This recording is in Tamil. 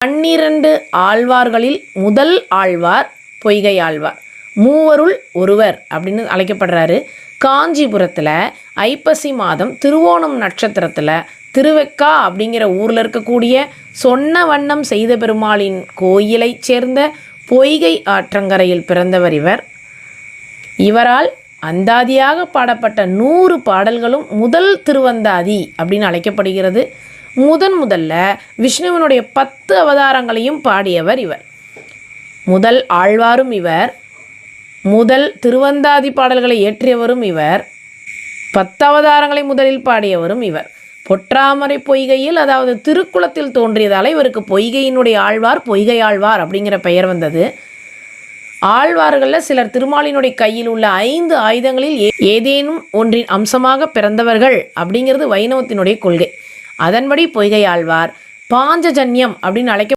12 ஆழ்வார்களில் முதல் ஆழ்வார் பொய்கை ஆழ்வார். மூவருள் ஒருவர் அப்படின்னு அழைக்கப்படுறாரு. காஞ்சிபுரத்தில் ஐப்பசி மாதம் திருவோணம் நட்சத்திரத்தில் திருவெக்கா அப்படிங்கிற ஊரில் இருக்கக்கூடிய சொன்ன வண்ணம் செய்த பெருமாளின் கோயிலை சேர்ந்த பொய்கை ஆற்றங்கரையில் பிறந்தவர் இவர். இவரால் அந்தாதியாக பாடப்பட்ட 100 பாடல்களும் முதல் திருவந்தாதி அப்படின்னு அழைக்கப்படுகிறது. முதல்ல விஷ்ணுவினுடைய 10 அவதாரங்களையும் பாடியவர் இவர். முதல் ஆழ்வாரும் இவர், முதல் திருவந்தாதி பாடல்களை இயற்றியவரும் இவர், 10 அவதாரங்களை முதலில் பாடியவரும் இவர். பொற்றாமரை பொய்கையில், அதாவது திருக்குளத்தில் தோன்றியதால் இவருக்கு பொய்கையினுடைய ஆழ்வார், பொய்கை ஆழ்வார் அப்படிங்கிற பெயர் வந்தது. ஆழ்வார்களில் சிலர் திருமாலினுடைய கையில் உள்ள 5 ஆயுதங்களில் ஏதேனும் ஒன்றின் அம்சமாக பிறந்தவர்கள் அப்படிங்கிறது வைணவத்தினுடைய கொள்கை. அதன்படி பொய்கை ஆழ்வார் பாஞ்சஜன்யம் அப்படின்னு